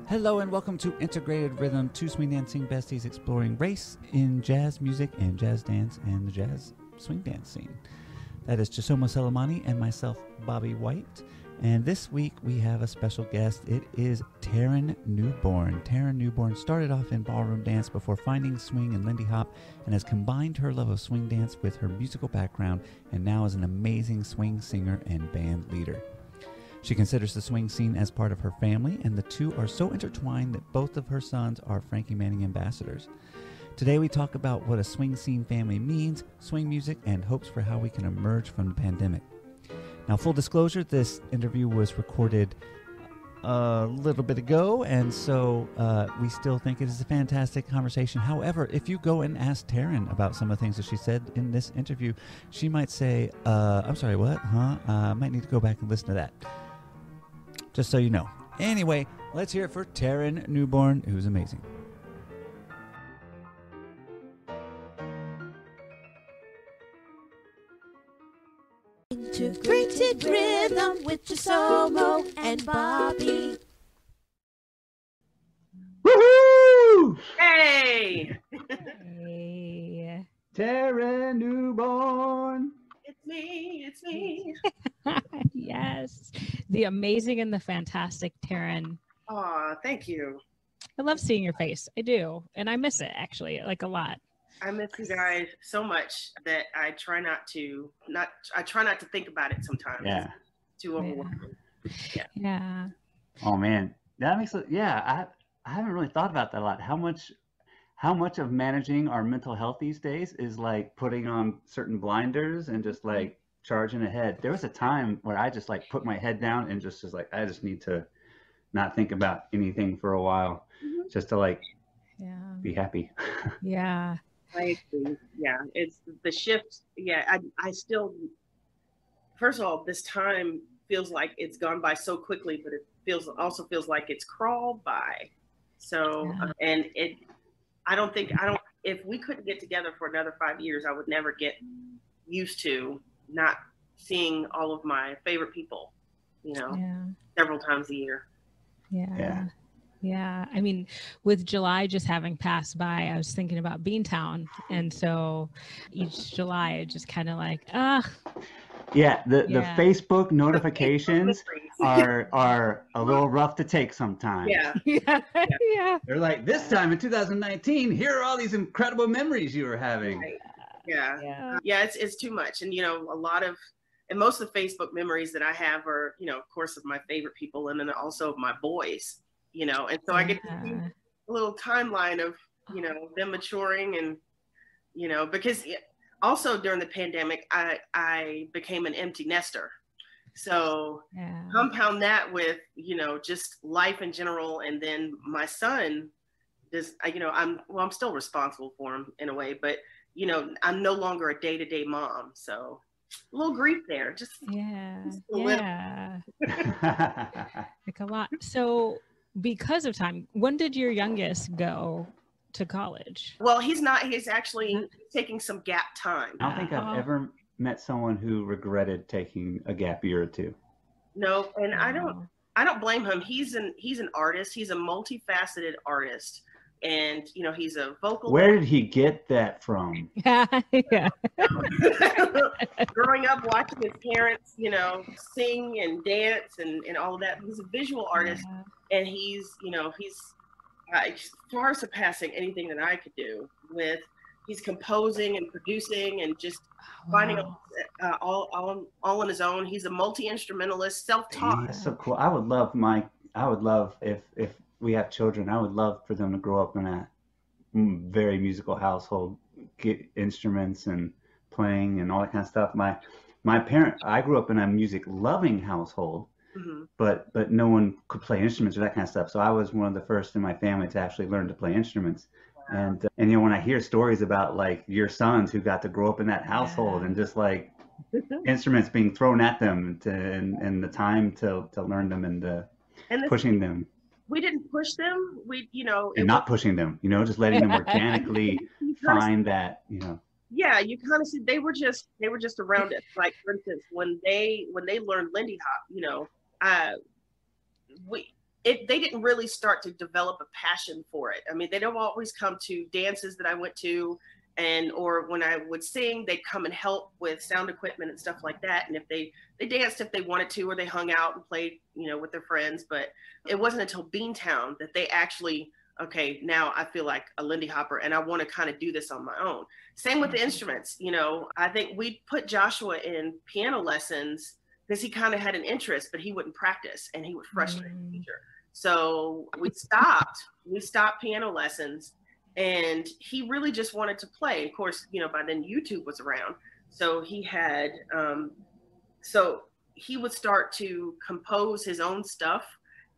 Hello and welcome to Integrated Rhythm, two swing dancing besties exploring race in jazz music and jazz dance and the jazz swing dance scene. That is Chisomo Selemani and myself, Bobby White. And this week we have a special guest. It is TARYN NEWBORNE. TARYN NEWBORNE started off in ballroom dance before finding swing and Lindy Hop and has combined her love of swing dance with her musical background and now is an amazing swing singer and band leader. She considers the swing scene as part of her family, and the two are so intertwined that both of her sons are Frankie Manning ambassadors. Today we talk about what a swing scene family means, swing music, and hopes for how we can emerge from the pandemic. Now, full disclosure, this interview was recorded a little bit ago, and so we still think it is a fantastic conversation. However, if you go and ask TARYN about some of the things that she said in this interview, she might say, I'm sorry, what? Huh? I might need to go back and listen to that. Just so you know. Anyway, let's hear it for TARYN NEWBORNE, who's amazing. Integrated Rhythm with Chisomo and Bobby. Woohoo! Hey! Hey. TARYN NEWBORNE. It's me. Yes. The amazing and the fantastic TARYN. Aw, thank you. I love seeing your face. I do. And I miss it, actually, like a lot. I miss you guys so much that I try not to think about it sometimes. Yeah. It's too overwhelming. Yeah. Oh man, that makes it. Yeah, I haven't really thought about that a lot. How much of managing our mental health these days is like putting on certain blinders and just like charging ahead. There was a time where I just like put my head down and just like I just need to not think about anything for a while, just to like be happy. Yeah. I agree. Yeah, it's the shift. Yeah, I still. First of all, this time feels like it's gone by so quickly, but it also feels like it's crawled by. So and it. I don't. If we couldn't get together for another 5 years, I would never get used to not seeing all of my favorite people, several times a year. Yeah. I mean, with July just having passed by, I was thinking about Beantown. And so each July, it just kind of like, Yeah, the Facebook notifications are a little rough to take sometimes. Yeah. They're like, this time in 2019, here are all these incredible memories you were having. Right. Yeah, it's too much. And, and most of the Facebook memories that I have are, of course, of my favorite people and then also of my boys, and so I get to see a little timeline of, them maturing and, because also during the pandemic, I became an empty nester. So compound that with, just life in general. And then my son does, I'm still responsible for him in a way, but, I'm no longer a day-to-day mom. So a little grief there. Just like a lot. So because of time, when did your youngest go to college? Well, he's actually taking some gap time. I don't think I've ever met someone who regretted taking a gap year or two. No, and I don't blame him. He's an artist. He's a multifaceted artist. And, he's a vocalist. Where did he get that from? Growing up watching his parents, sing and dance and all of that. He's a visual artist, and he's far surpassing anything that I could do with. He's composing and producing and just finding all on his own. He's a multi-instrumentalist, self-taught. That's so cool. I would love if we have children, I would love for them to grow up in a very musical household, get instruments and playing and all that kind of stuff. I grew up in a music loving household, but no one could play instruments or that kind of stuff. So I was one of the first in my family to actually learn to play instruments. Wow. And when I hear stories about like your sons who got to grow up in that household and just like instruments being thrown at them and the time to learn them and pushing them. We didn't push them. And not pushing them, just letting them organically find that, Yeah, you kind of see they were just around it. Like for instance, when they learned Lindy Hop, they didn't really start to develop a passion for it. I mean, they don't always come to dances that I went to, or when I would sing, they'd come and help with sound equipment and stuff like that. And if they danced if they wanted to, or they hung out and played, with their friends. But it wasn't until Beantown that they actually, okay, now I feel like a Lindy Hopper and I want to kind of do this on my own. Same with the instruments. I think we put Joshua in piano lessons because he kind of had an interest, but he wouldn't practice and he would frustrate the teacher. So we stopped piano lessons, and he really just wanted to play. Of course, by then YouTube was around. So he had, so he would start to compose his own stuff.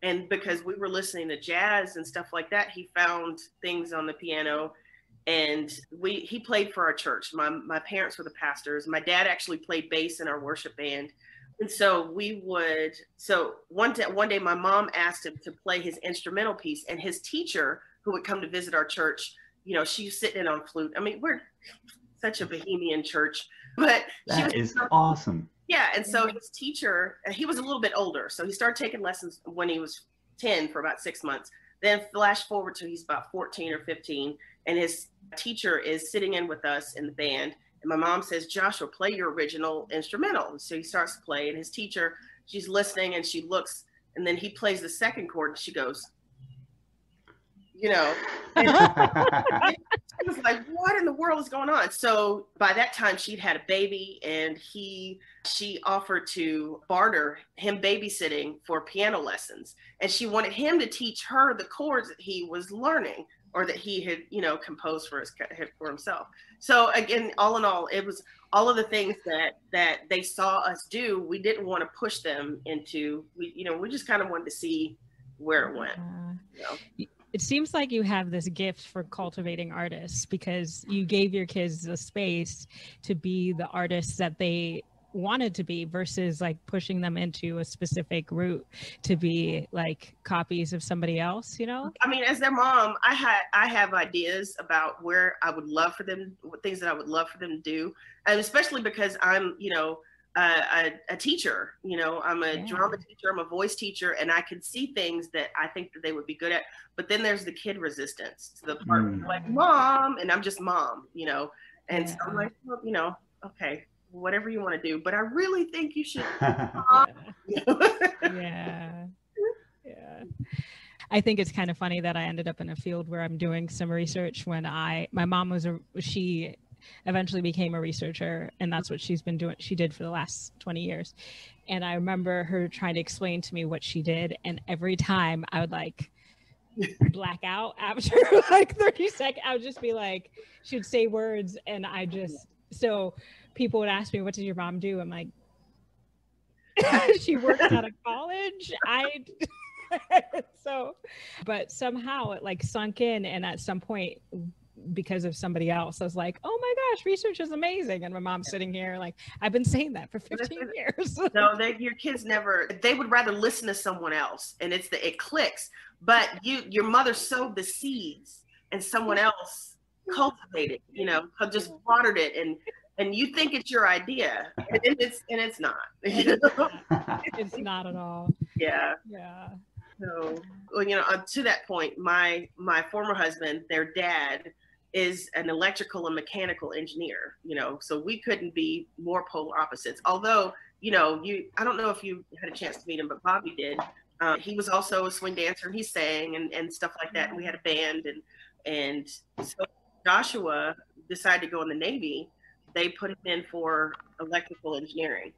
And because we were listening to jazz and stuff like that, he found things on the piano, and he played for our church. My parents were the pastors. My dad actually played bass in our worship band. And so one day my mom asked him to play his instrumental piece, and his teacher, who would come to visit our church, she's sitting in on flute. I mean, we're such a bohemian church, but that is awesome. Yeah. And so his teacher, he was a little bit older. So he started taking lessons when he was 10 for about 6 months. Then flash forward to he's about 14 or 15. And his teacher is sitting in with us in the band. And my mom says, Joshua, play your original instrumental. And so he starts to play, and his teacher, she's listening, and she looks, and then he plays the second chord, and she goes, and she was like, what in the world is going on? So by that time she'd had a baby, and she offered to barter him babysitting for piano lessons. And she wanted him to teach her the chords that he was learning, or that he had, composed for himself. So again, all in all, it was all of the things that they saw us do. We didn't want to push them into, we just kind of wanted to see where it went. It seems like you have this gift for cultivating artists, because you gave your kids the space to be the artists that they wanted to be, versus like pushing them into a specific route to be like copies of somebody else. I mean, as their mom, I have ideas about where I would love for them, things that I would love for them to do, and especially because I'm a teacher. I'm a drama teacher, I'm a voice teacher, and I can see things that I think that they would be good at. But then there's the kid resistance to the part like, Mom, and I'm just mom, and so I'm like, well, okay, whatever you want to do, but I really think you should. Yeah. I think it's kind of funny that I ended up in a field where I'm doing some research when my mom she eventually became a researcher, and that's what she did for the last 20 years. And I remember her trying to explain to me what she did, and every time I would like black out after like 30 seconds. I would just be like, she'd say words, and so people would ask me, what did your mom do? I'm like, she works out of college. But somehow it like sunk in, and at some point, because of somebody else, I was like, oh my gosh, research is amazing. And my mom's sitting here like, I've been saying that for 15 years. No, your kids they would rather listen to someone else, and it clicks. But your mother sowed the seeds, and someone else cultivated, just watered it, and you think it's your idea, and it's not. It's not at all. Yeah. So, to that point, my former husband, their dad, is an electrical and mechanical engineer, so we couldn't be more polar opposites. Although, I don't know if you had a chance to meet him, but Bobby did. He was also a swing dancer, and he sang and stuff like that. And we had a band, and so Joshua decided to go in the Navy. They put him in for electrical engineering,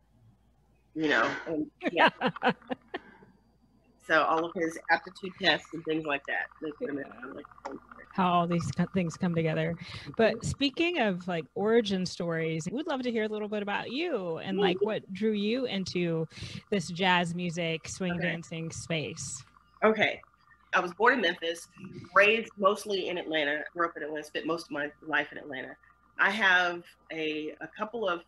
and yeah. So all of his aptitude tests and things like that, they put him in. How all these things come together. But speaking of like origin stories, we'd love to hear a little bit about you and like what drew you into this jazz music, swing dancing space. Okay. I was born in Memphis, raised mostly in Atlanta, grew up in Atlanta, spent most of my life in Atlanta. I have a couple of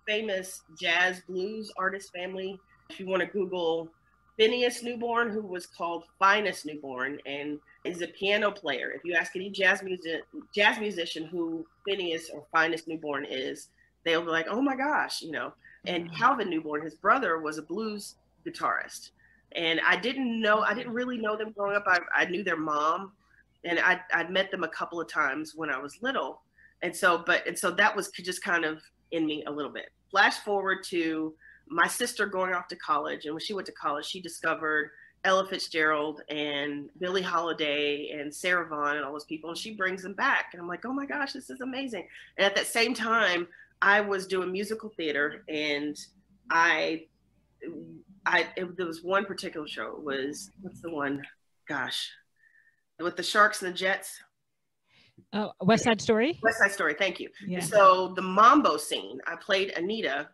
famous jazz blues artist family. If you want to Google Phineas Newborne, who was called Finest Newborne, and is a piano player. If you ask any jazz musician who Phineas or Finest Newborne is, they'll be like, oh my gosh, And Calvin Newborne, his brother, was a blues guitarist. And I didn't really know them growing up. I knew their mom, and I'd met them a couple of times when I was little. And so that was just kind of in me a little bit. Flash forward to my sister going off to college. And when she went to college, she discovered Ella Fitzgerald and Billie Holiday and Sarah Vaughan and all those people. And she brings them back. And I'm like, oh my gosh, this is amazing. And at that same time, I was doing musical theater, and there was one particular show. It was, what's the one? Gosh, with the Sharks and the Jets. Oh, West Side Story? West Side Story, thank you. Yeah. So the Mambo scene, I played Anita.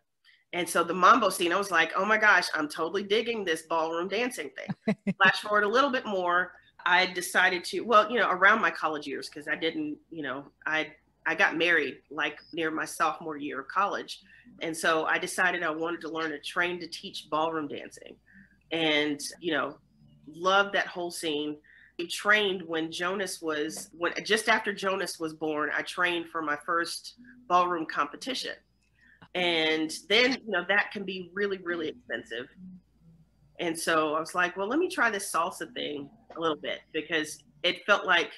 And so the Mambo scene, I was like, oh my gosh, I'm totally digging this ballroom dancing thing. Flash forward a little bit more, I decided to, around my college years, because I didn't, I got married like near my sophomore year of college. And so I decided I wanted to learn to train to teach ballroom dancing, and, loved that whole scene. We trained just after Jonas was born, I trained for my first ballroom competition. And then, that can be really, really expensive. And so I was like, well, let me try this salsa thing a little bit, because it felt like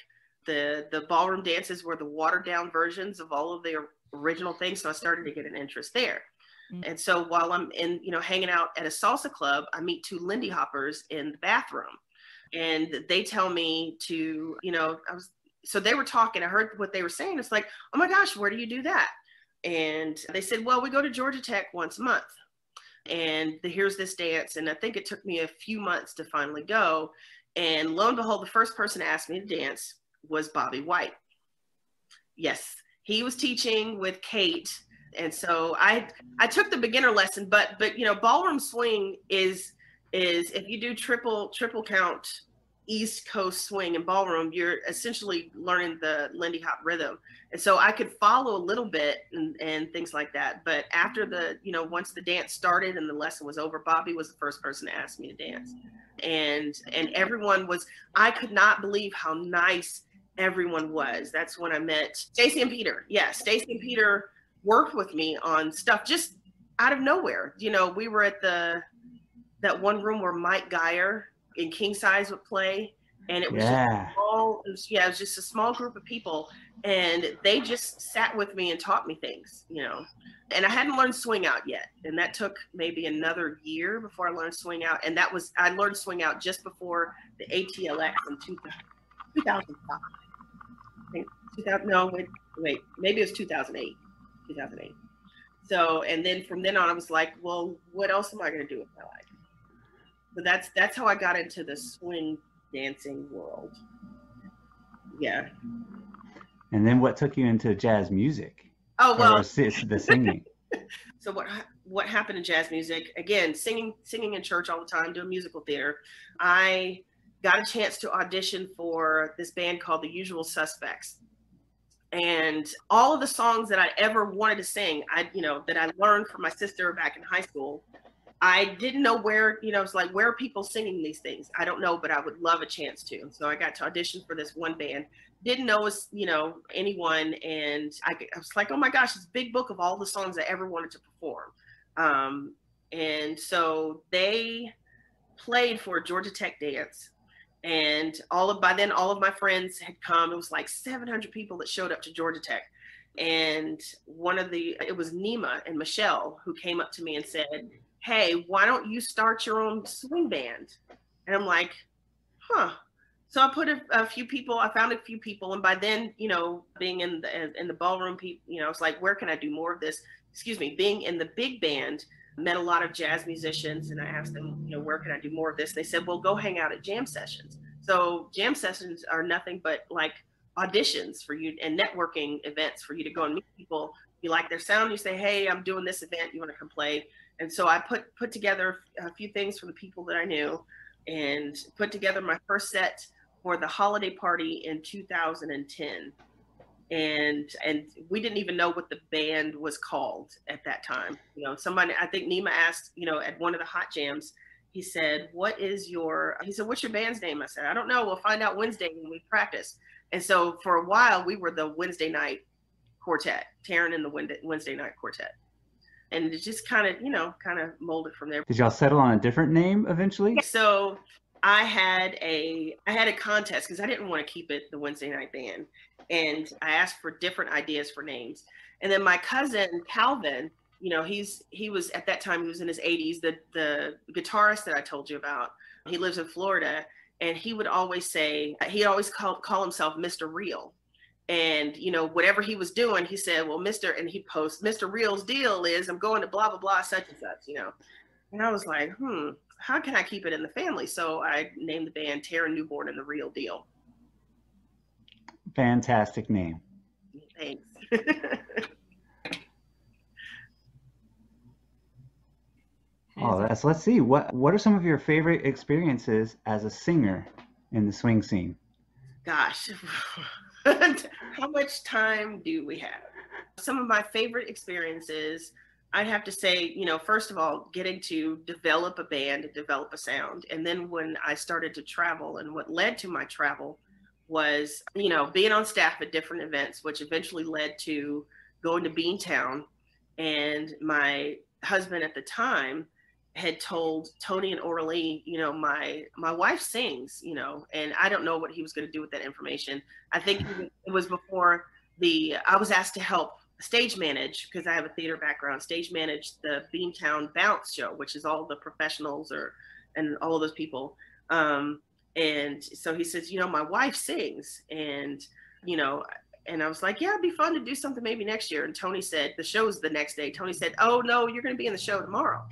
the ballroom dances were the watered down versions of all of the original things. So I started to get an interest there. Mm-hmm. And so while I'm hanging out at a salsa club, I meet two Lindy Hoppers in the bathroom, and they tell me to, so they were talking, I heard what they were saying. It's like, oh my gosh, where do you do that? And they said, well, we go to Georgia Tech once a month, and here's this dance. And I think it took me a few months to finally go. And lo and behold, the first person to ask me to dance was Bobby White. Yes, he was teaching with Kate. And so I took the beginner lesson, but ballroom swing is if you do triple count East Coast swing and ballroom, you're essentially learning the Lindy Hop rhythm. And so I could follow a little bit and things like that. But after once the dance started and the lesson was over, Bobby was the first person to ask me to dance. And everyone was, I could not believe how nice everyone was. That's when I met Stacy and Peter. Yeah, Stacy and Peter worked with me on stuff just out of nowhere. We were at that one room where Mike Geyer in King Size would play, and it was it was just a small group of people, and they just sat with me and taught me things, and I hadn't learned swing out yet, and that took maybe another year before I learned swing out. And I learned swing out just before the ATLX in 2005. I think 2000, no, wait, maybe it was 2008. So, and then from then on, I was like, well, what else am I going to do with my life? So that's how I got into the swing dancing world. Yeah. And then what took you into jazz music? Oh, well, the singing. So what happened in jazz music? Again, singing in church all the time, doing musical theater. I got a chance to audition for this band called The Usual Suspects. And all of the songs that I ever wanted to sing, that I learned from my sister back in high school, I didn't know where, it's like, where are people singing these things? I don't know, but I would love a chance to. So I got to audition for this one band. Didn't know, anyone. And I was like, oh my gosh, this big book of all the songs I ever wanted to perform. And so they played for Georgia Tech dance. And by then, all of my friends had come. It was like 700 people that showed up to Georgia Tech. And it was Nima and Michelle who came up to me and said, hey, why don't you start your own swing band? And I'm like, huh. So I put a few people, I found a few people. And by then, being in the ballroom, I was like, where can I do more of this? Being in the big band, met a lot of jazz musicians, and I asked them, where can I do more of this? They said, well, go hang out at jam sessions. So jam sessions are nothing but like auditions for you and networking events for you to go and meet people. You like their sound, you say, hey, I'm doing this event, you want to come play? And so I put together a few things for the people that I knew, and put together my first set for the holiday party in 2010. And we didn't even know what the band was called at that time. Somebody, I think Nima asked, at one of the hot jams, he said, what's your band's name? I said, I don't know. We'll find out Wednesday when we practice. And so for a while, we were the Wednesday night quartet, TARYN and the Wednesday night quartet. and it just kind of, kind of molded from there. Did y'all settle on a different name eventually? So I had a contest because I didn't want to keep it the Wednesday Night Band, and I asked for different ideas for names. And then my cousin Calvin, he was at that time, he was in his 80s, the guitarist that I told you about. He lives in Florida, and he would always say, he'd always call himself Mr. Real. And, whatever he was doing, he said, well, and he'd post, Mr. Real's deal is I'm going to blah, blah, blah, such and such, And I was like, how can I keep it in the family? So I named the band TARYN NEWBORNE and the Real Deal. Fantastic name. Thanks. Let's see. What are some of your favorite experiences as a singer in the swing scene? Gosh, how much time do we have? Some of my favorite experiences, I'd have to say, first of all, getting to develop a band and develop a sound. And then when I started to travel, and what led to my travel was, being on staff at different events, which eventually led to going to Beantown. And my husband at the time had told Tony and Orly, my wife sings, and I don't know what he was going to do with that information. I think it was before I was asked to help stage manage, because I have a theater background, stage manage the Beantown Bounce show, which is all the professionals and all of those people. And so he says, my wife sings, and, and I was like, yeah, it'd be fun to do something maybe next year. And Tony said, the show's the next day. Tony said, oh no, you're going to be in the show tomorrow.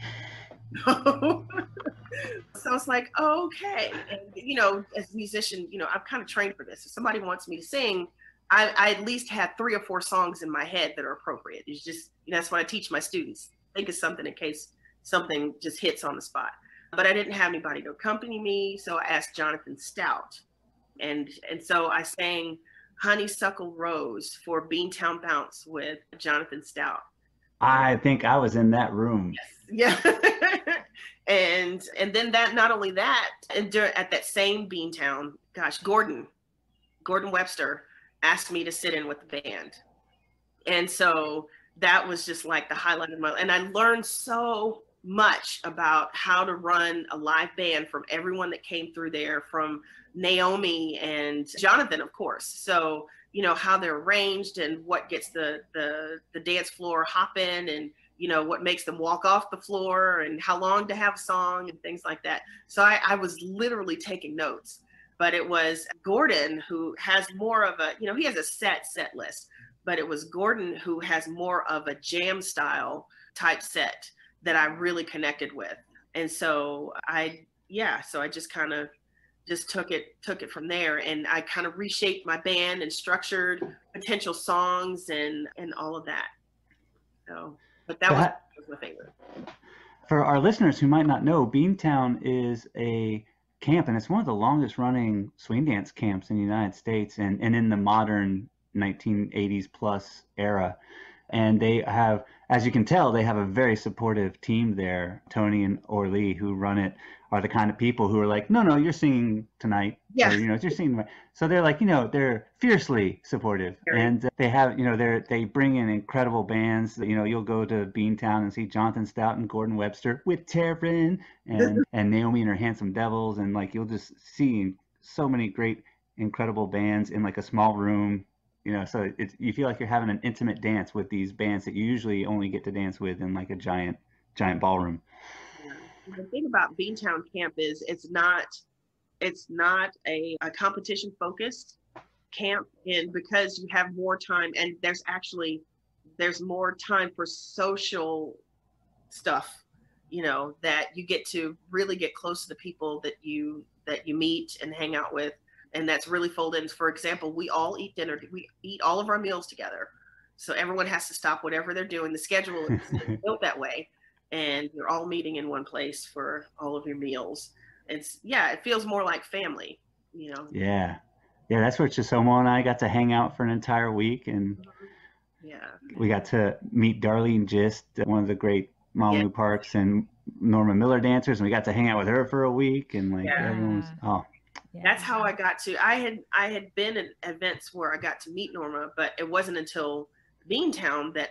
So I was like, okay. And, as a musician, I'm kind of trained for this. If somebody wants me to sing, I at least have 3 or 4 songs in my head that are appropriate. It's just, that's what I teach my students. Think of something in case something just hits on the spot. But I didn't have anybody to accompany me. So I asked Jonathan Stout. And so I sang Honeysuckle Rose for Beantown Bounce with Jonathan Stout. I think I was in that room. Yes. Yeah. and then not only that, and at that same Beantown, Gordon Webster asked me to sit in with the band. And so that was just like the highlight of and I learned so much about how to run a live band from everyone that came through there, from Naomi and Jonathan, of course. So, how they're arranged and what gets the dance floor hopping, and, what makes them walk off the floor, and how long to have a song and things like that. So I was literally taking notes, but it was Gordon who has more of a, he has a set list, but it was Gordon who has more of a jam style type set that I really connected with. And so I just kind of took it from there, and I kind of reshaped my band and structured potential songs and all of that. So, but that was my favorite. For our listeners who might not know, Beantown is a camp, and it's one of the longest running swing dance camps in the United States, and in the modern 1980s plus era. And they have, as you can tell, they have a very supportive team there. Tony and Orly, who run it, are the kind of people who are like, no, you're singing tonight. Yeah. Or, you're singing. So they're like, they're fiercely supportive. Very. And they have, they bring in incredible bands. You'll go to Beantown and see Jonathan Stout and Gordon Webster with TARYN and Naomi and her Handsome Devils. And like, you'll just see so many great, incredible bands in like a small room. So you feel like you're having an intimate dance with these bands that you usually only get to dance with in like a giant ballroom. Yeah. The thing about Beantown Camp is it's not a competition focused camp, and because you have more time, and there's more time for social stuff, that you get to really get close to the people that you meet and hang out with. And that's really folded in. For example, we all eat dinner. We eat all of our meals together. So everyone has to stop whatever they're doing. The schedule is built that way. And you're all meeting in one place for all of your meals. It feels more like family, Yeah. Yeah, that's where Chisomo and I got to hang out for an entire week. And we got to meet Darlene Gist, one of the great Mamamoo Parks and Norma Miller dancers. And we got to hang out with her for a week. And everyone was, Yeah. That's how I got to. I had been at events where I got to meet Norma, but it wasn't until Beantown that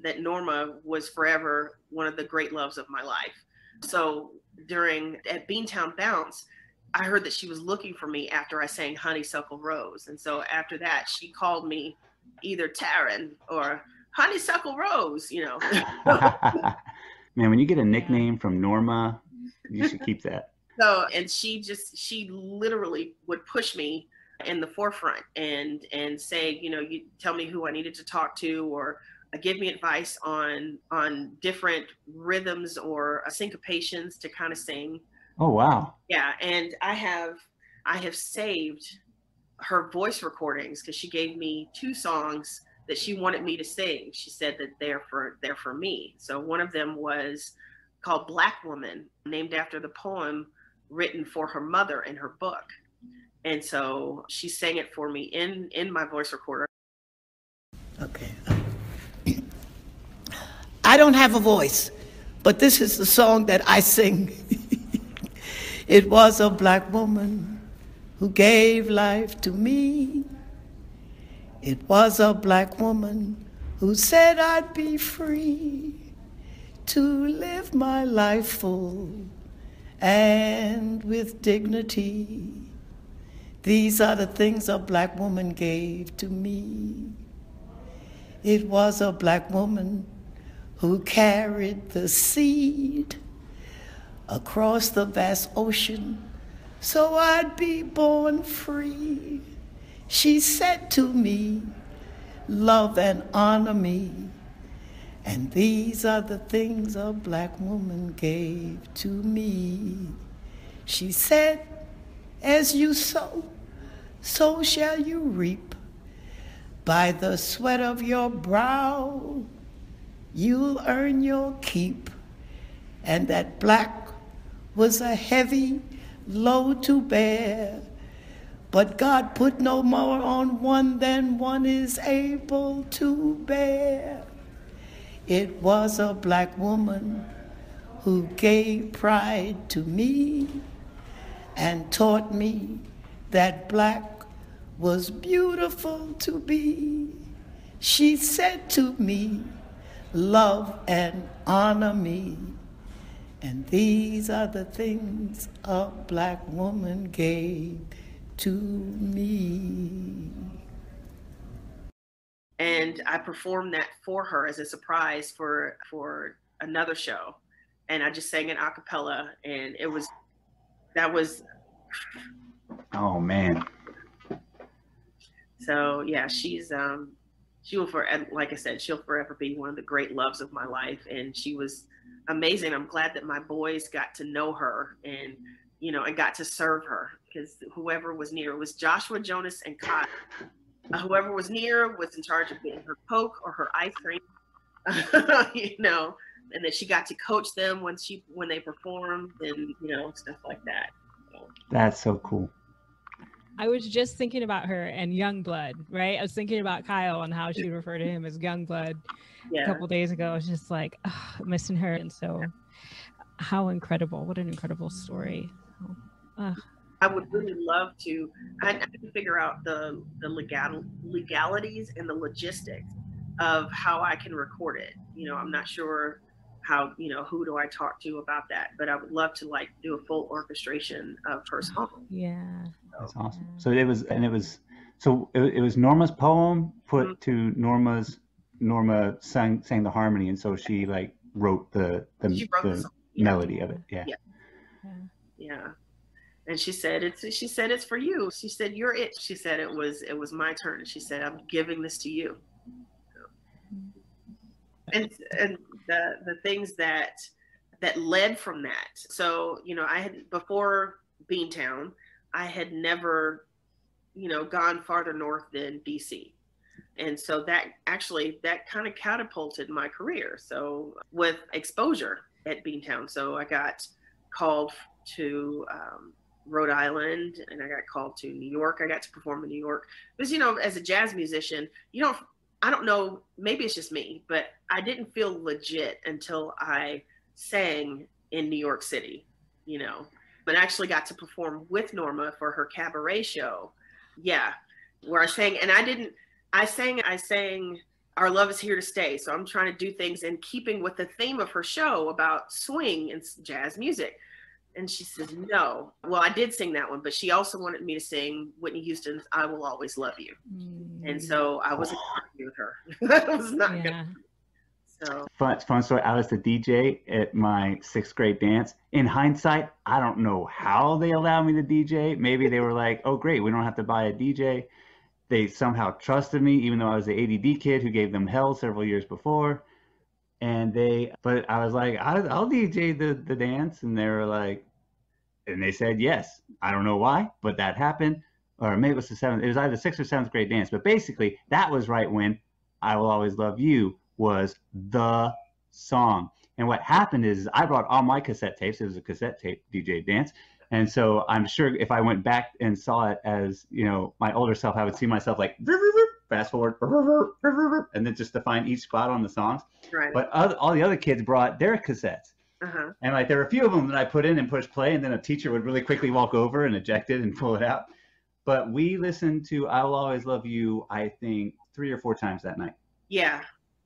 that Norma was forever one of the great loves of my life. So at Beantown Bounce, I heard that she was looking for me after I sang Honeysuckle Rose. And so after that, she called me either TARYN or Honeysuckle Rose, you know. Man, when you get a nickname from Norma, you should keep that. So, and she literally would push me in the forefront and say, you know, you tell me who I needed to talk to, or give me advice on different rhythms or syncopations to kind of sing. Oh, wow. Yeah. And I have saved her voice recordings because she gave me 2 songs that she wanted me to sing. She said that they're for me. So one of them was called Black Woman, named after the poem written for her mother in her book. And so she sang it for me in my voice recorder. Okay. I don't have a voice, but this is the song that I sing. It was a black woman who gave life to me. It was a black woman who said I'd be free to live my life full and with dignity. These are the things a black woman gave to me. It was a black woman who carried the seed across the vast ocean so I'd be born free. She said to me, love and honor me. And these are the things a black woman gave to me. She said, as you sow, so shall you reap. By the sweat of your brow, you'll earn your keep. And that black was a heavy load to bear. But God put no more on one than one is able to bear. It was a black woman who gave pride to me and taught me that black was beautiful to be. She said to me, love and honor me. And these are the things a black woman gave to me. And I performed that for her as a surprise for another show. And I just sang it a cappella, and that was. Oh, man. So yeah, she will forever, like I said, she'll forever be one of the great loves of my life. And she was amazing. I'm glad that my boys got to know her and, you know, and got to serve her, because whoever was near, it was Joshua, Jonas, and Kyle. Whoever was near was in charge of getting her Coke or her ice cream, you know, and then she got to coach them when they performed, and, you know, stuff like that. So. That's so cool. I was just thinking about her and Youngblood, right? I was thinking about Kyle and how she referred to him as Youngblood a couple days ago. I was just like, missing her. And so how incredible. What an incredible story. I would really love to. I have to figure out the legalities and the logistics of how I can record it. You know, I'm not sure how, you know, who do I talk to about that, but I would love to like do a full orchestration of her song. Yeah. That's awesome. So it was Norma's poem put to Norma sang the harmony, and so she like wrote the melody of it. Yeah. And she said it's for you. She said you're it. She said it was my turn. She said I'm giving this to you. And the things that led from that. So, you know, I had, before Beantown, I had never, you know, gone farther north than DC. And so that kind of catapulted my career. So with exposure at Beantown. So I got called to Rhode Island, and I got called to New York. I got to perform in New York. Because, you know, as a jazz musician, I don't know, maybe it's just me, but I didn't feel legit until I sang in New York City, you know. But I actually got to perform with Norma for her cabaret show. Yeah, where I sang, and I sang our love is here to stay. So I'm trying to do things in keeping with the theme of her show about swing and jazz music. And she says, no. Well, I did sing that one, but she also wanted me to sing Whitney Houston's I Will Always Love You. And so I wasn't arguing with her. That was not good. So fun story. I was the DJ at my 6th grade dance. In hindsight, I don't know how they allowed me to DJ. Maybe they were like, oh, great, we don't have to buy a DJ. They somehow trusted me, even though I was the ADD kid who gave them hell several years before. But I was like, I'll DJ the dance. And they were like, and they said yes. I don't know why, but that happened. Or maybe it was it was either 6th or 7th grade dance. But basically, that was right when I Will Always Love You was the song. And what happened is I brought all my cassette tapes. It was a cassette tape DJ dance. And so I'm sure if I went back and saw it as, my older self, I would see myself like, fast forward, and then just to find each spot on the songs. Right. But all the other kids brought their cassettes. Uh-huh. And like there were a few of them that I put in and pushed play, and then a teacher would really quickly walk over and eject it and pull it out. But we listened to I Will Always Love You, I think, 3 or 4 times that night. Yeah.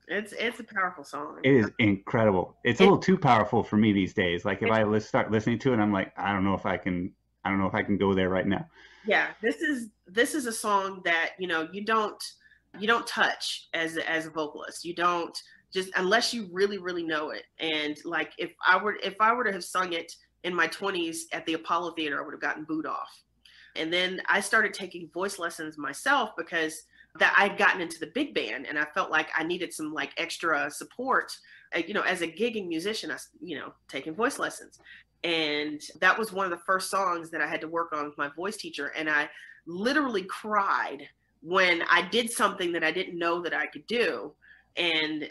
It's a powerful song. It is incredible. It's a little too powerful for me these days. Like if I start listening to it, I'm like, I don't know if I can go there right now. Yeah, this is a song that you don't touch as a vocalist. You don't, just unless you really really know it. And like if I were to have sung it in my 20s at the Apollo Theater, I would have gotten booed off. And then I started taking voice lessons myself because that I'd gotten into the big band and I felt like I needed some like extra support, as a gigging musician, taking voice lessons. And that was one of the first songs that I had to work on with my voice teacher. And I literally cried when I did something that I didn't know that I could do. And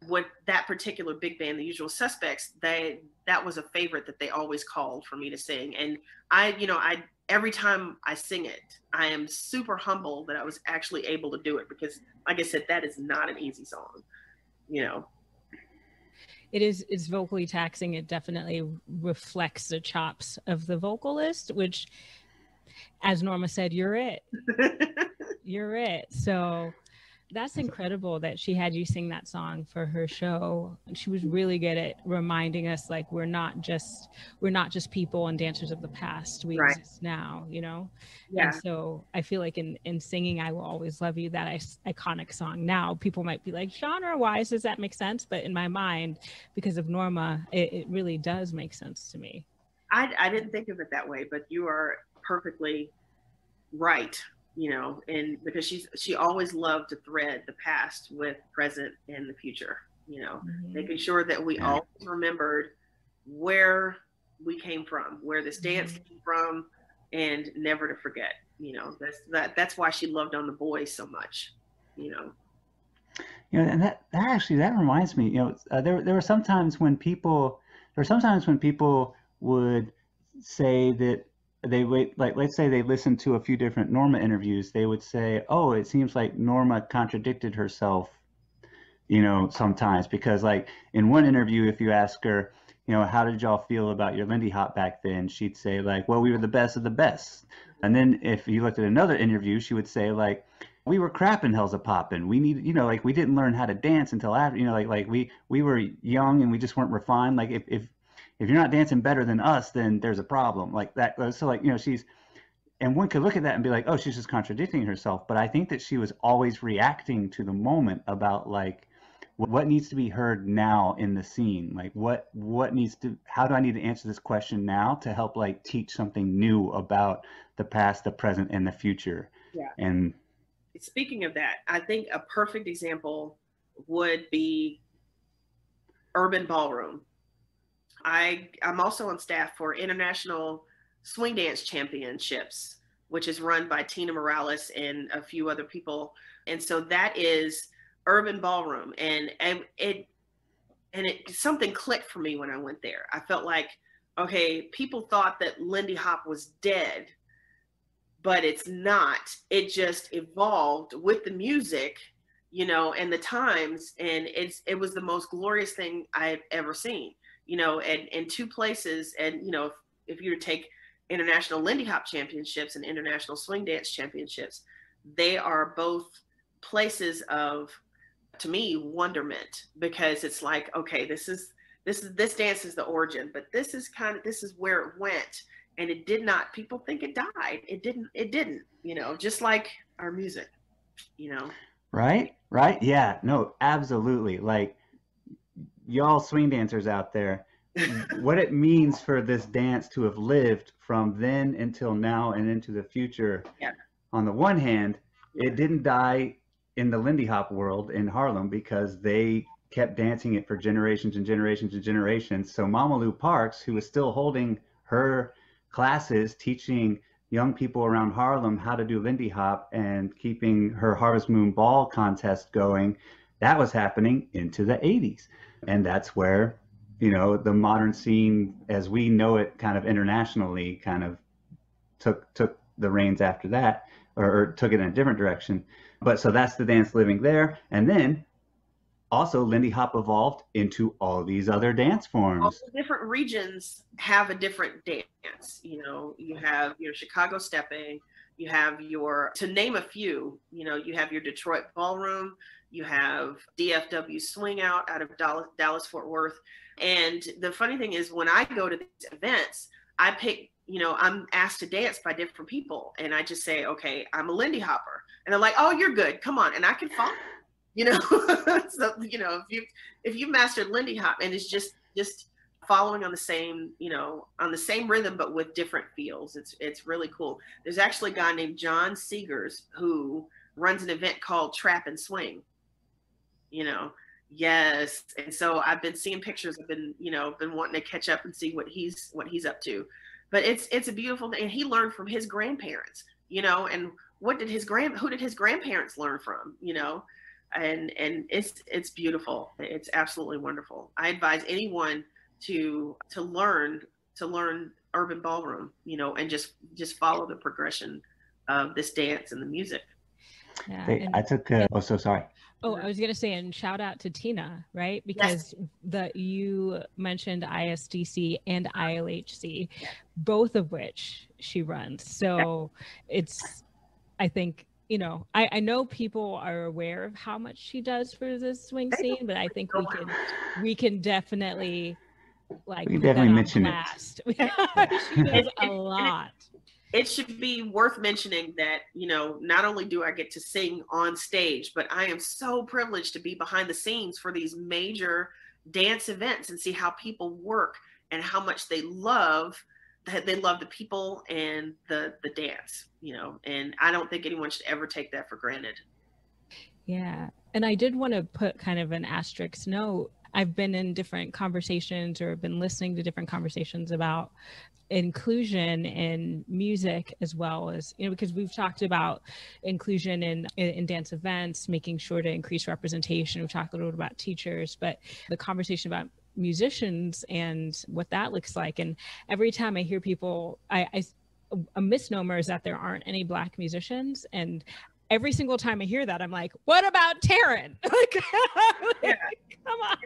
with that particular big band, The Usual Suspects, that was a favorite that they always called for me to sing. And every time I sing it, I am super humble that I was actually able to do it because, like I said, that is not an easy song, It's vocally taxing. It definitely reflects the chops of the vocalist, which, as Norma said, you're it. You're it. So that's incredible that she had you sing that song for her show. She was really good at reminding us, like, we're not just people and dancers of the past. We exist now, Yeah. And so I feel like in singing I Will Always Love You, that iconic song, now people might be like, genre wise, does that make sense? But in my mind, because of Norma, it really does make sense to me. I didn't think of it that way, but you are perfectly right. And because she always loved to thread the past with present and the future, making sure that we always remembered where we came from, where this dance came from, and never to forget, that's why she loved On the Boys so much, And that reminds me, there were sometimes when people would say that let's say they listened to a few different Norma interviews, they would say, oh, it seems like Norma contradicted herself, sometimes, because like in one interview, if you ask her, how did y'all feel about your Lindy Hop back then? She'd say like, well, we were the best of the best. And then if you looked at another interview, she would say like, we were crapping hells a poppin'. We needed, like we didn't learn how to dance until after, like we were young and we just weren't refined. Like if you're not dancing better than us, then there's a problem like that. So like, and one could look at that and be like, oh, she's just contradicting herself. But I think that she was always reacting to the moment about like, what needs to be heard now in the scene? Like how do I need to answer this question now to help like teach something new about the past, the present, and the future? Yeah. And speaking of that, I think a perfect example would be urban ballroom. I'm also on staff for International Swing Dance Championships, which is run by Tina Morales and a few other people. And so that is urban ballroom. And something clicked for me when I went there. I felt like, okay, people thought that Lindy Hop was dead, but it's not. It just evolved with the music, and the times. And it was the most glorious thing I've ever seen. And in 2 places, and if you were to take International Lindy Hop Championships and International Swing Dance Championships, they are both places of to me, wonderment, because it's like, okay, this dance is the origin, but this is where it went. And it did not, people think it died. It didn't, just like our music, Right? Right? Yeah. No, absolutely. Like, y'all swing dancers out there, what it means for this dance to have lived from then until now and into the future. Yeah. On the one hand, it didn't die in the Lindy Hop world in Harlem because they kept dancing it for generations and generations and generations. So Mama Lou Parks, who was still holding her classes, teaching young people around Harlem how to do Lindy Hop and keeping her Harvest Moon Ball contest going, that was happening into the 80s. And that's where, the modern scene as we know it kind of internationally kind of took the reins after that, or took it in a different direction. But so that's the dance living there. And then also Lindy Hop evolved into all these other dance forms. All the different regions have a different dance. You have your Chicago stepping, you have to name a few, you have your Detroit ballroom, you have DFW swing out of Dallas Fort Worth. And the funny thing is, when I go to these events, I pick, I'm asked to dance by different people, and I just say, okay, I'm a Lindy Hopper, and they're like, oh, you're good, come on, and I can follow. So if you mastered Lindy Hop, and it's just following on the same rhythm but with different feels, it's really cool. There's actually a guy named John Seegers who runs an event called Trap and Swing. Yes, and so I've been seeing pictures. I've been wanting to catch up and see what he's up to. But it's a beautiful thing, and he learned from his grandparents. And who did his grandparents learn from? And it's beautiful. It's absolutely wonderful. I advise anyone to learn urban ballroom, and just follow the progression of this dance and the music. Yeah, I took so sorry. Oh, I was going to say, and shout out to Tina, right? Because you mentioned ISDC and ILHC, both of which she runs. So it's, I think, I know people are aware of how much she does for the swing scene, but I think we can definitely mention blast. She does a lot. It should be worth mentioning that, not only do I get to sing on stage, but I am so privileged to be behind the scenes for these major dance events and see how people work and how much they love the people and the dance, and I don't think anyone should ever take that for granted. Yeah. And I did want to put kind of an asterisk note. I've been in different conversations or been listening to different conversations about inclusion in music, as well as, because we've talked about inclusion in dance events, making sure to increase representation. We've talked a little bit about teachers, but the conversation about musicians and what that looks like. And every time I hear people, a misnomer is that there aren't any Black musicians. And every single time I hear that, I'm like, what about TARYN? Come on.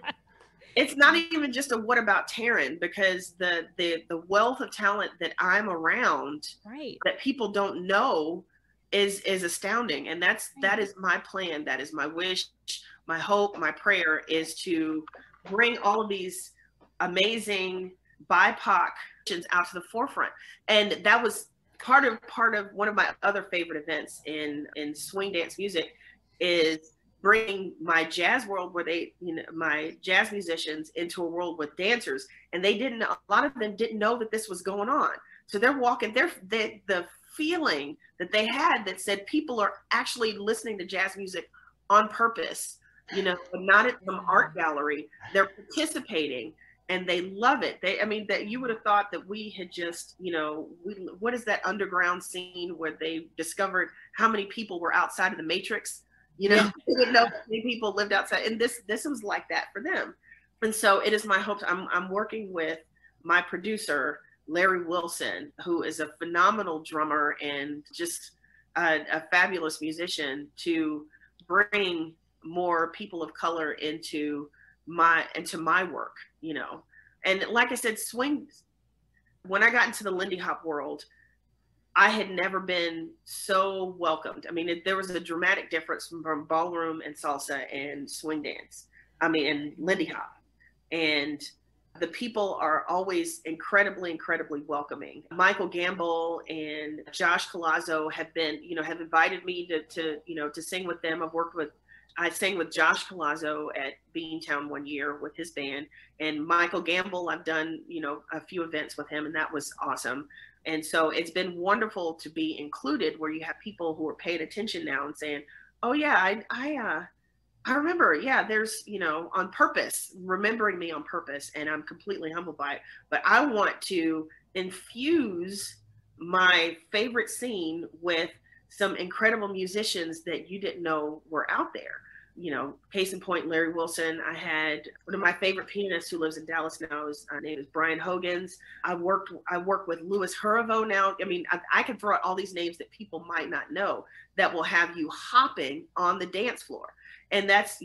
It's not even just a what about TARYN, because the wealth of talent that I'm around, right, that people don't know is astounding. And that is my plan. That is my wish, my hope, my prayer, is to bring all of these amazing BIPOC out to the forefront. And that was part of one of my other favorite events in swing dance music, is bringing my jazz world, where my jazz musicians, into a world with dancers, and a lot of them didn't know that this was going on. So they're walking, the feeling that they had that said people are actually listening to jazz music on purpose, but not at some art gallery. They're participating and they love it. That you would have thought that we had just, what is that underground scene where they discovered how many people were outside of the Matrix? They didn't know how many people lived outside, and this was like that for them. And so it is my hope. I'm working with my producer, Larry Wilson, who is a phenomenal drummer and just a fabulous musician, to bring more people of color into my work. And like I said, swing. When I got into the Lindy Hop world, I had never been so welcomed. I mean, there was a dramatic difference from ballroom and salsa and swing dance. I mean, and Lindy Hop. And the people are always incredibly, incredibly welcoming. Michael Gamble and Josh Colazzo have been, have invited me to sing with them. I sang with Josh Colazzo at Beantown one year with his band, and Michael Gamble, I've done, a few events with him, and that was awesome. And so it's been wonderful to be included where you have people who are paying attention now and saying, oh yeah, I remember, yeah, there's, on purpose, remembering me on purpose, and I'm completely humbled by it. But I want to infuse my favorite scene with some incredible musicians that you didn't know were out there. Case in point, Larry Wilson. I had one of my favorite pianists who lives in Dallas now. His name is Brian Hogans. I work with Louis Huravo now. I mean, I can throw out all these names that people might not know that will have you hopping on the dance floor. And that's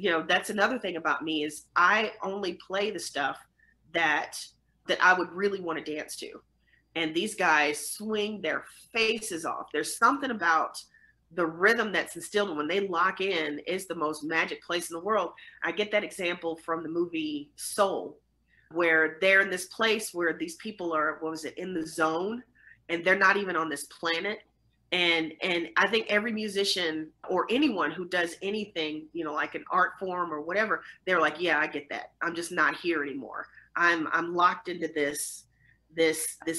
another thing about me is I only play the stuff that I would really want to dance to. And these guys swing their faces off. There's something about the rhythm that's instilled when they lock in is the most magic place in the world. I get that example from the movie Soul, where they're in this place where these people are, in the zone, and they're not even on this planet. And I think every musician or anyone who does anything, like an art form or whatever, they're like, yeah, I get that. I'm just not here anymore. I'm locked into this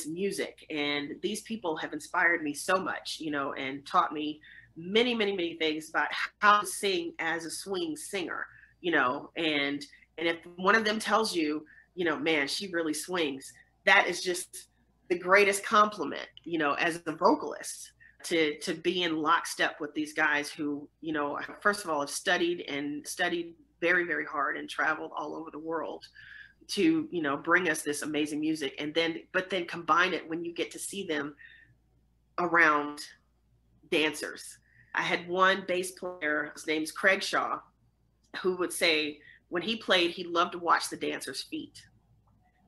music. And these people have inspired me so much, and taught me many, many, many things about how to sing as a swing singer, and if one of them tells you, man, she really swings, that is just the greatest compliment, as a vocalist, to be in lockstep with these guys who, first of all, have studied very, very hard and traveled all over the world to, bring us this amazing music. But then combine it when you get to see them around dancers. I had one bass player, his name's Craig Shaw, who would say when he played, he loved to watch the dancers' feet.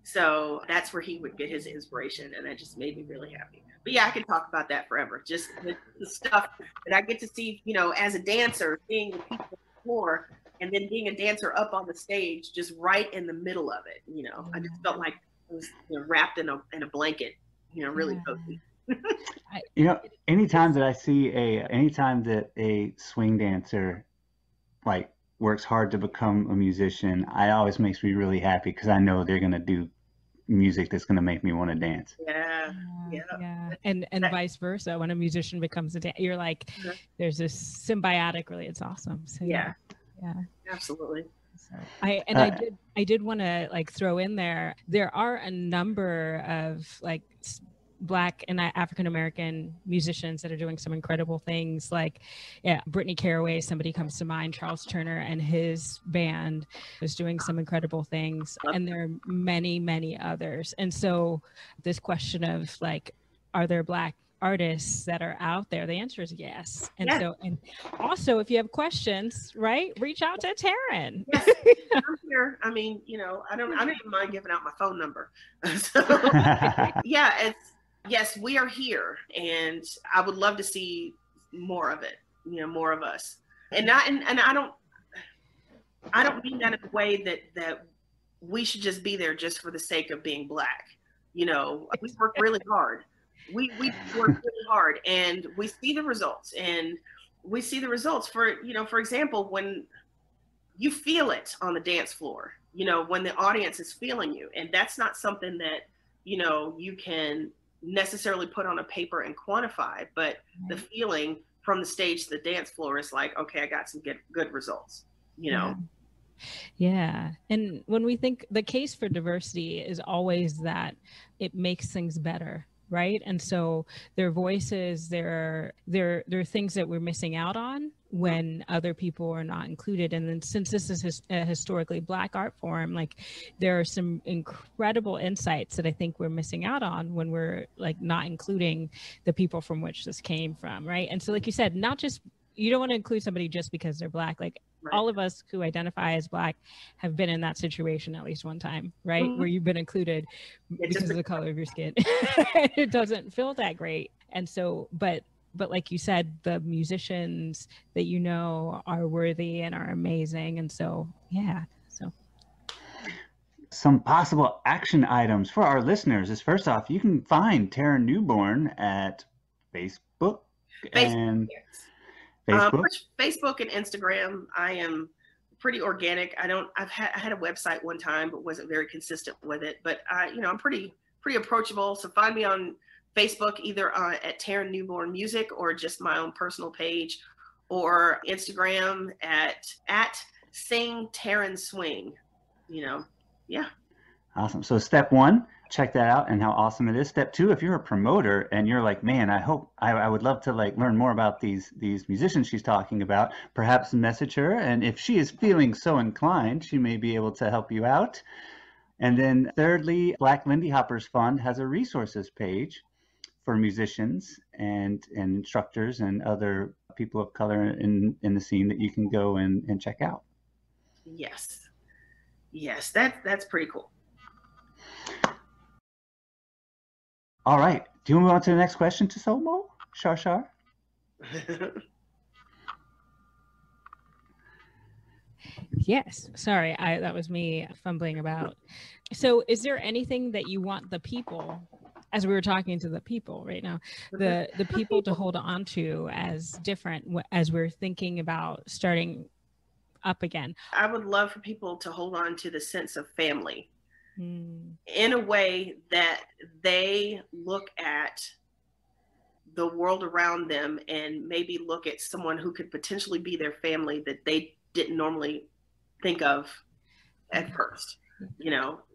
So that's where he would get his inspiration, and that just made me really happy. But yeah, I can talk about that forever. Just the stuff that I get to see, as a dancer, seeing the people on the floor, and then being a dancer up on the stage, just right in the middle of it. I just felt like I was wrapped in a blanket, really cozy. Anytime that a swing dancer like works hard to become a musician, it always makes me really happy because I know they're gonna do music that's gonna make me want to dance. Yeah. And vice versa. When a musician becomes a dancer, you're like, there's this symbiotic. Really, it's awesome. So yeah, absolutely. So I did want to throw in there. There are a number of Black and African American musicians that are doing some incredible things. Brittany Caraway, somebody comes to mind. Charles Turner and his band is doing some incredible things, and there are many, many others. And so this question of are there Black artists that are out there? The answer is yes. And and also, if you have questions, reach out to TARYN. Yes, I'm here. I mean, I don't even mind giving out my phone number. So yes, we are here, and I would love to see more of it. More of us. And I don't mean that in a way that we should just be there just for the sake of being Black. We work really hard. We work really hard, and we see the results. And we see the results for example, when you feel it on the dance floor, when the audience is feeling you, and that's not something that you can necessarily put on a paper and quantify, but the feeling from the stage to the dance floor is like, okay, I got some good results, Yeah. And when we think the case for diversity is always that it makes things better, right? And so their voices, there are things that we're missing out on when other people are not included. And then since this is a historically Black art form, there are some incredible insights that I think we're missing out on when we're not including the people from which this came from, right? And so like you said, you don't want to include somebody just because they're Black. All of us who identify as Black have been in that situation at least one time, right? Mm-hmm. Where you've been included because of the color of your skin. It doesn't feel that great. And so, but like you said, the musicians that you know are worthy and are amazing. And so, yeah. So some possible action items for our listeners is, first off, you can find TARYN Newborne at Facebook and yes. Facebook. Facebook and Instagram. I am pretty organic. I had a website one time, but wasn't very consistent with it. But I'm pretty approachable. So find me on Facebook, either at TARYN Newborne Music or just my own personal page, or Instagram at Sing TARYN Swing. Yeah. Awesome. So step one, check that out and how awesome it is. Step two, if you're a promoter and you're like, man, I would love to learn more about these musicians she's talking about, perhaps message her. And if she is feeling so inclined, she may be able to help you out. And then thirdly, Black Lindy Hoppers Fund has a resources page for musicians and instructors and other people of color in the scene that you can go and check out. Yes, that's pretty cool. All right. Do you move on to the next question to Somo? Shar? yes. Sorry, that was me fumbling about. So is there anything that you want the people, as we were talking to the people right now, the people to hold on to as different as we're thinking about starting up again? I would love for people to hold on to the sense of family in a way that they look at the world around them and maybe look at someone who could potentially be their family that they didn't normally think of at first,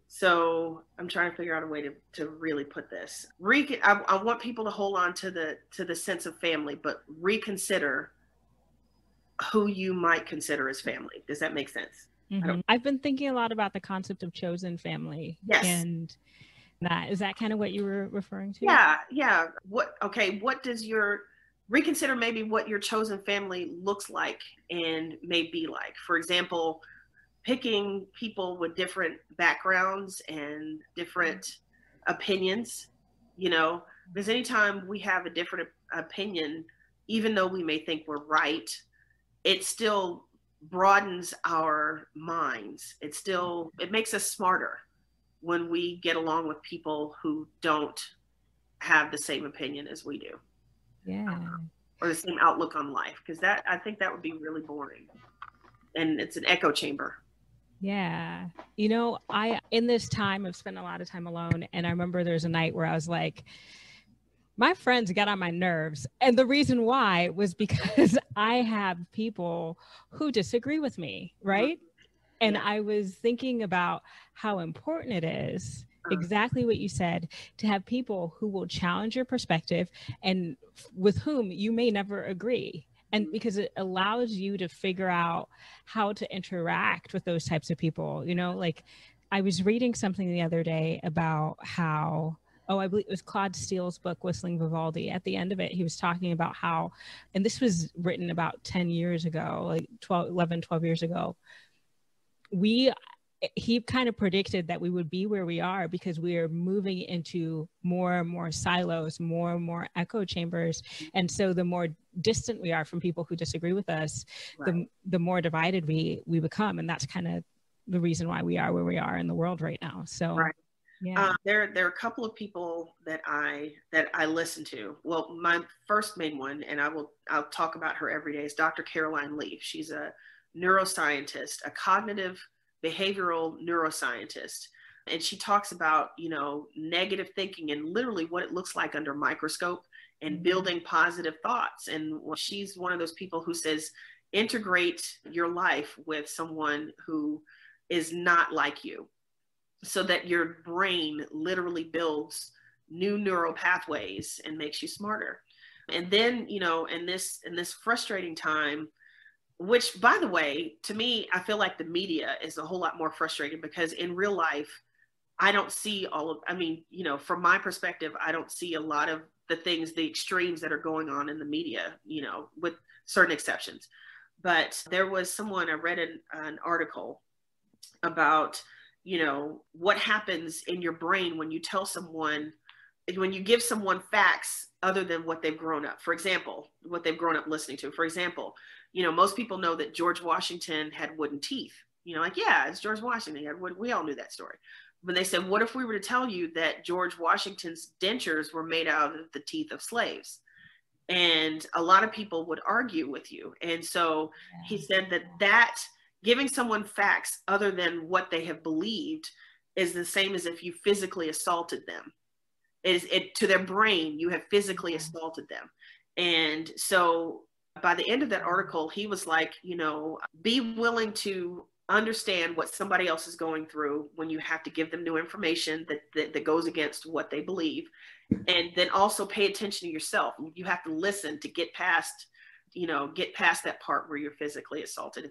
So I'm trying to figure out a way to really put this. I want people to hold on to the sense of family, but reconsider who you might consider as family. Does that make sense? Mm-hmm. I've been thinking a lot about the concept of chosen family. Yes. And is that kind of what you were referring to? Yeah. What does reconsider maybe what your chosen family looks like and may be like. For example, picking people with different backgrounds and different opinions, because anytime we have a different opinion, even though we may think we're right, it still broadens our minds. It makes us smarter when we get along with people who don't have the same opinion as we do. Yeah. Or the same outlook on life. Because I think that would be really boring. And it's an echo chamber. Yeah. In this time, I've spent a lot of time alone. And I remember there's a night where I was like, my friends got on my nerves. And the reason why was because I have people who disagree with me, right? And I was thinking about how important it is, exactly what you said, to have people who will challenge your perspective and with whom you may never agree. And because it allows you to figure out how to interact with those types of people. I was reading something the other day about how, I believe it was Claude Steele's book, Whistling Vivaldi. At the end of it, he was talking about how, and this was written about 10 years ago, 12 years ago, he kind of predicted that we would be where we are because we are moving into more and more silos, more and more echo chambers. And so the more distant we are from people who disagree with us, right, the more divided we become. And that's kind of the reason why we are where we are in the world right now. So right. Yeah. There are a couple of people that I listen to. Well, my first main one, and I'll talk about her every day, is Dr. Caroline Leaf. She's a neuroscientist, a cognitive behavioral neuroscientist. And she talks about, negative thinking and literally what it looks like under a microscope and building positive thoughts. And she's one of those people who says, integrate your life with someone who is not like you, so that your brain literally builds new neural pathways and makes you smarter. And then, in this frustrating time, which, by the way, to me, I feel like the media is a whole lot more frustrating because in real life, I don't see from my perspective, I don't see a lot of the extremes that are going on in the media, with certain exceptions. But there was someone, I read an article about, what happens in your brain when you tell someone when you give someone facts other than what they've grown up, for example, what they've grown up listening to, for example, most people know that George Washington had wooden teeth, like, yeah, it's George Washington. We all knew that story. But they said, what if we were to tell you that George Washington's dentures were made out of the teeth of slaves? And a lot of people would argue with you. And so he said that giving someone facts other than what they have believed is the same as if you physically assaulted them. To their brain, you have physically assaulted them. And so by the end of that article, he was like, be willing to understand what somebody else is going through when you have to give them new information that goes against what they believe. And then also pay attention to yourself. You have to listen to get past that part where you're physically assaulted,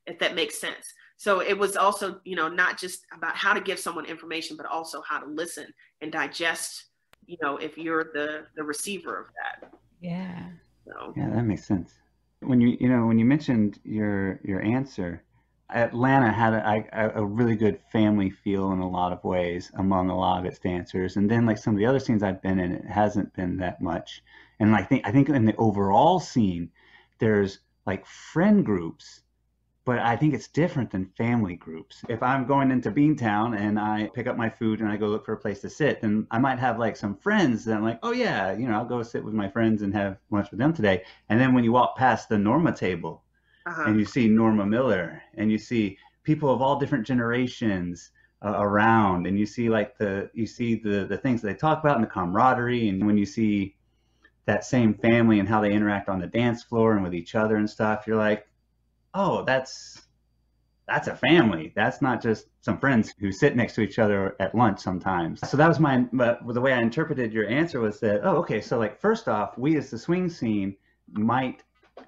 if that makes sense. So it was also, not just about how to give someone information, but also how to listen and digest, if you're the receiver of that. Yeah. So. Yeah, that makes sense. When you mentioned your answer, Atlanta had a really good family feel in a lot of ways among a lot of its dancers. And then like some of the other scenes I've been in, it hasn't been that much. And I think in the overall scene, there's like friend groups, but I think it's different than family groups. If I'm going into Beantown and I pick up my food and I go look for a place to sit, then I might have like some friends that I'm like, oh yeah, I'll go sit with my friends and have lunch with them today. And then when you walk past the Norma table, and you see Norma Miller, and you see people of all different generations around, and you see the things that they talk about and the camaraderie, and when you see that same family and how they interact on the dance floor and with each other and stuff, you're like, oh, that's a family. That's not just some friends who sit next to each other at lunch sometimes. So that was the way I interpreted your answer was that, oh, okay, so like first off, we as the swing scene might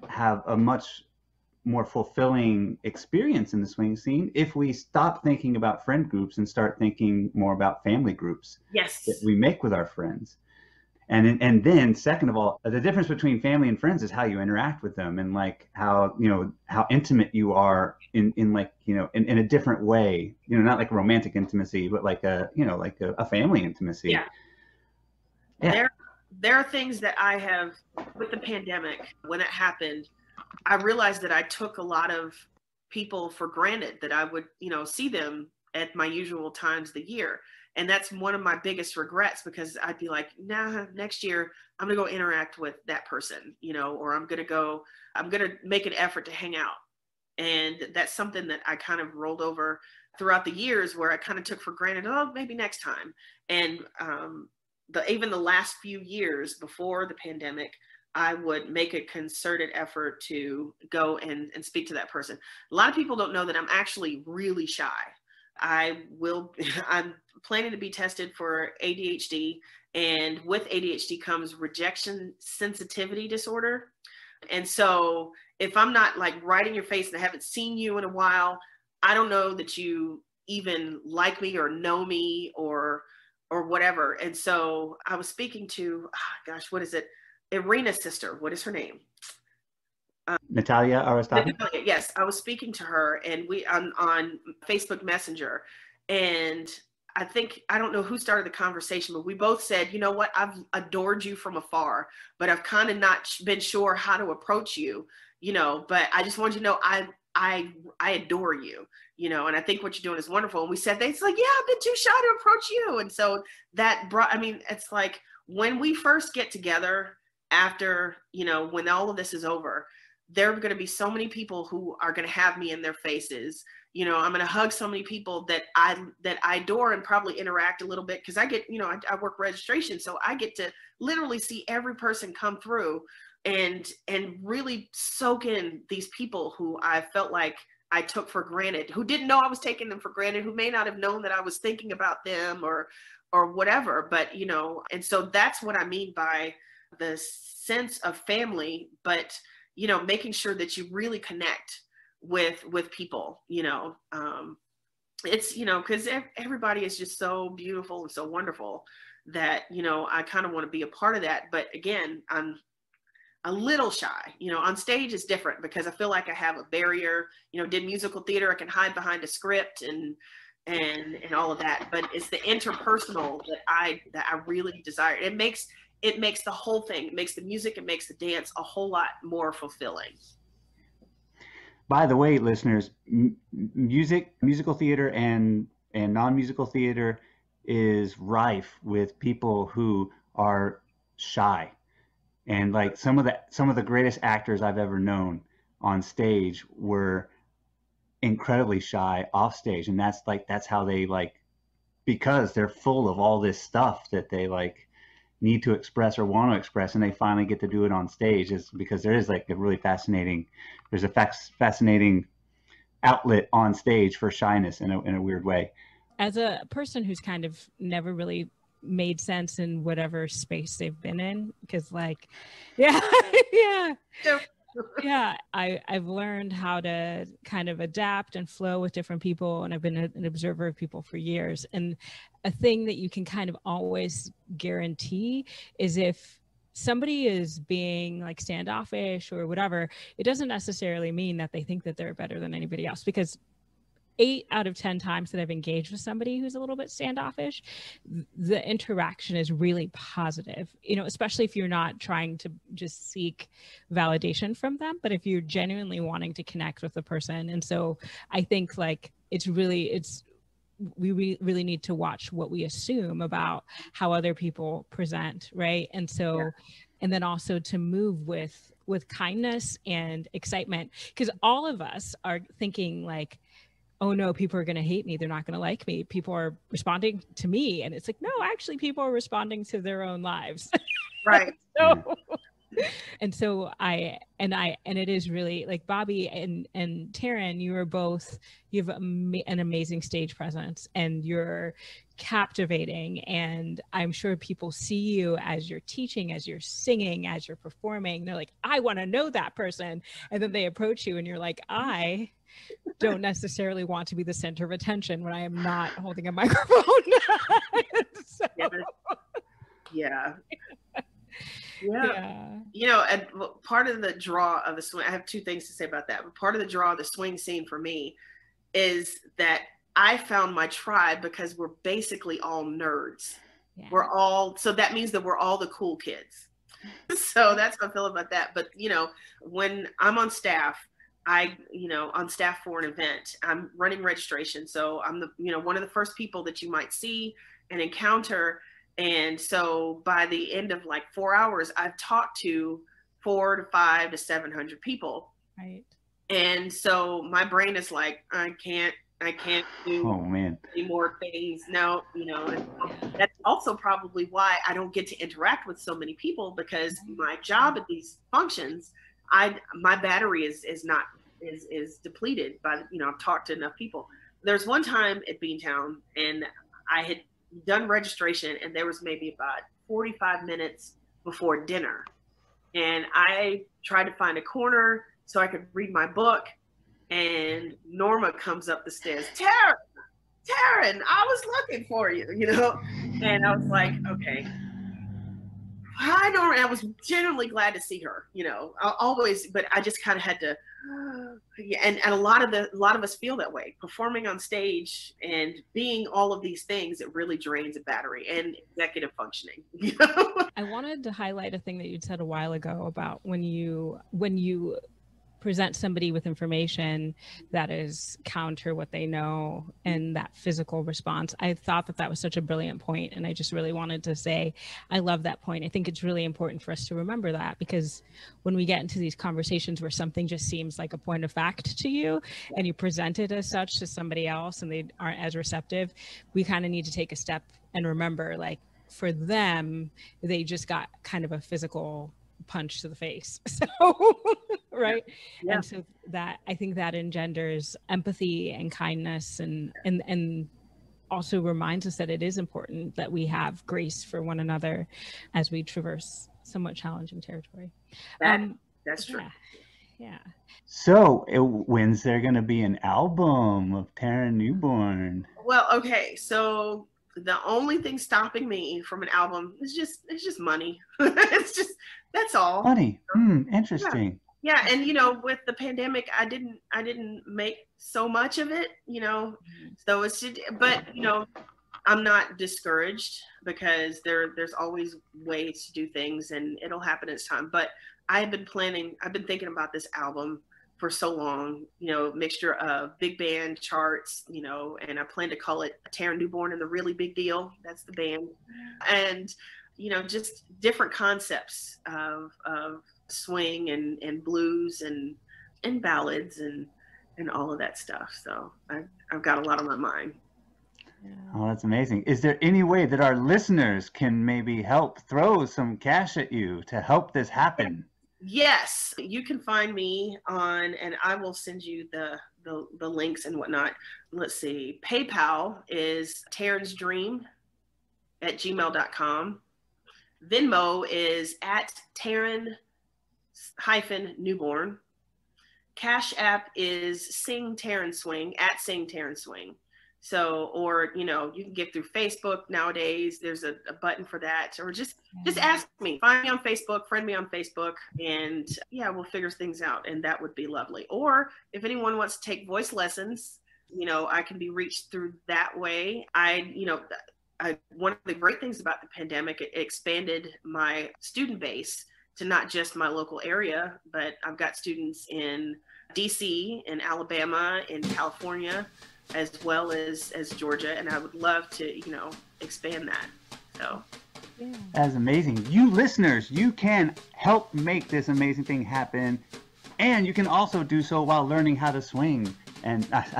have a much more fulfilling experience in the swing scene if we stop thinking about friend groups and start thinking more about family groups that we make with our friends. And then second of all, the difference between family and friends is how you interact with them, and like how intimate you are in a different way, not like romantic intimacy, but like a family intimacy. There are things that I have with the pandemic, when it happened, I realized that I took a lot of people for granted, that I would, see them at my usual times of the year. And that's one of my biggest regrets, because I'd be like, nah, next year I'm going to go interact with that person, or I'm going to make an effort to hang out. And that's something that I kind of rolled over throughout the years, where I kind of took for granted, oh, maybe next time. And even the last few years before the pandemic, I would make a concerted effort to go and speak to that person. A lot of people don't know that I'm actually really shy. I'm planning to be tested for ADHD, and with ADHD comes rejection sensitivity disorder. And so if I'm not like right in your face and I haven't seen you in a while, I don't know that you even like me or know me or whatever. And so I was speaking to, what is it? Irina's sister. What is her name? Natalia Aristotle? Natalia, yes, I was speaking to her, and we on Facebook Messenger, and I don't know who started the conversation, but we both said, you know what, I've adored you from afar, but I've kind of not been sure how to approach you, but I just wanted you to know I adore you, and I think what you're doing is wonderful. And we said, it's like, yeah, I've been too shy to approach you. And so that it's like when we first get together after, when all of this is over, there are going to be so many people who are going to have me in their faces. I'm going to hug so many people that I adore, and probably interact a little bit, because I get, I work registration, so I get to literally see every person come through and really soak in these people who I felt like I took for granted, who didn't know I was taking them for granted, who may not have known that I was thinking about them or whatever. But, and so that's what I mean by the sense of family, but making sure that you really connect with people, it's, because everybody is just so beautiful and so wonderful that, I kind of want to be a part of that. But again, I'm a little shy, on stage is different, because I feel like I have a barrier, did musical theater, I can hide behind a script and and all of that. But it's the interpersonal that I really desire. It makes the whole thing, it makes the music, it makes the dance a whole lot more fulfilling. By the way, listeners, musical theater and non-musical theater is rife with people who are shy. And like some of the greatest actors I've ever known on stage were incredibly shy off stage. And that's how they, like, because they're full of all this stuff that they like need to express or want to express, and they finally get to do it on stage, is because there is like a really fascinating outlet on stage for shyness in a weird way. As a person who's kind of never really made sense in whatever space they've been in, because like, yeah, I've learned how to kind of adapt and flow with different people, and I've been an observer of people for years. And a thing that you can kind of always guarantee is if somebody is being like standoffish or whatever, it doesn't necessarily mean that they think that they're better than anybody else, because 8 out of 10 times that I've engaged with somebody who's a little bit standoffish, the interaction is really positive, you know, especially if you're not trying to just seek validation from them, but if you're genuinely wanting to connect with the person. And so I think like we really need to watch what we assume about how other people present, right? And so, and then also to move with kindness and excitement, because all of us are thinking like, oh no, people are going to hate me. They're not going to like me. People are responding to me. And it's like, no, actually people are responding to their own lives. Right. And so and it is really like Bobby and TARYN, you have an amazing stage presence, and you're captivating. And I'm sure people see you as you're teaching, as you're singing, as you're performing. They're like, I want to know that person. And then they approach you and you're like, I don't necessarily want to be the center of attention when I am not holding a microphone. So, yeah. You know, and part of the draw of the swing, I have 2 things to say about that, but part of the draw of the swing scene for me is that I found my tribe because we're basically all nerds. So that means that we're all the cool kids. So that's how I feel about that. But, you know, when I'm on staff, on staff for an event, I'm running registration. So I'm one of the first people that you might see and encounter. And so by the end of like 4 hours, I've talked to 400 to 500 to 700 people. Right. And so my brain is like, I can't do any more things. No, that's also probably why I don't get to interact with so many people, because my job at these functions, my battery is depleted by, I've talked to enough people. There's one time at Beantown, and I had done registration, and there was maybe about 45 minutes before dinner, and I tried to find a corner so I could read my book, and Norma comes up the stairs. TARYN, I was looking for you, and I was like, okay. Hi, Norma. I was genuinely glad to see her, always, but I just kind of had to, and a lot of us feel that way. Performing on stage and being all of these things, it really drains a battery and executive functioning. I wanted to highlight a thing that you'd said a while ago about when you present somebody with information that is counter what they know, and that physical response. I thought that was such a brilliant point, and I just really wanted to say I love that point. I think it's really important for us to remember that, because when we get into these conversations where something just seems like a point of fact to you and you present it as such to somebody else and they aren't as receptive, we kind of need to take a step and remember, like, for them, they just got kind of a physical punch to the face. So right. Yeah. And so that, I think that engenders empathy and kindness, and also reminds us that it is important that we have grace for one another as we traverse somewhat challenging territory. That's true. Yeah. So when's there going to be an album of TARYN Newborne? Well, okay. So the only thing stopping me from an album is just money. That's all. Money. Interesting. Yeah, and with the pandemic, I didn't make so much of it, So it's just, but I'm not discouraged because there's always ways to do things, and it'll happen its time. But I've been thinking about this album for so long, mixture of big band charts, and I plan to call it TARYN NEWBORNE and the Really Big Deal. That's the band. And, just different concepts of swing and blues and ballads and all of that stuff. So I've got a lot on my mind. Oh, that's amazing. Is there any way that our listeners can maybe help throw some cash at you to help this happen? Yes, you can find me on, and I will send you the links and whatnot. Let's see. PayPal is tarynsdream at gmail.com. Venmo is at TARYN-Newborne. Cash App is Sing TARYN Swing at Sing TARYN Swing. So, or, you can get through Facebook nowadays. There's a button for that, or just ask me, find me on Facebook, friend me on Facebook, and we'll figure things out. And that would be lovely. Or if anyone wants to take voice lessons, I can be reached through that way. One of the great things about the pandemic, it expanded my student base to not just my local area, but I've got students in DC, in Alabama, in California, as well as Georgia, and I would love to, expand that. So that's amazing. You listeners, you can help make this amazing thing happen, and you can also do so while learning how to swing. And that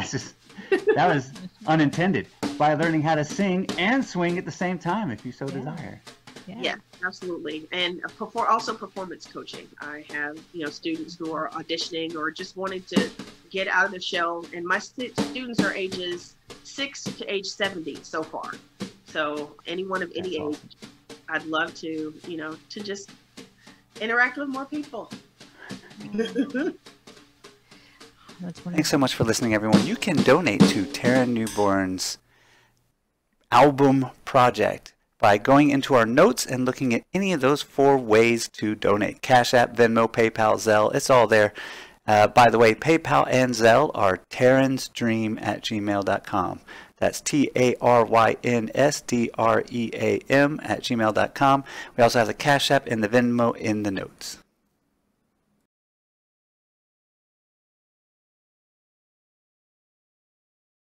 was unintended, by learning how to sing and swing at the same time, if you so desire. Yeah, absolutely. And also performance coaching. I have, students who are auditioning or just wanting to get out of the shell. And my students are ages 6 to age 70 so far. So anyone of any age, I'd love to, to just interact with more people. Thanks so much for listening, everyone. You can donate to TARYN NEWBORNE's album project by going into our notes and looking at any of those 4 ways to donate. Cash App, Venmo, PayPal, Zelle, it's all there. By the way, PayPal and Zelle are tarynsdream at gmail.com. That's TARYNSDREAM at gmail.com. We also have the Cash App and the Venmo in the notes.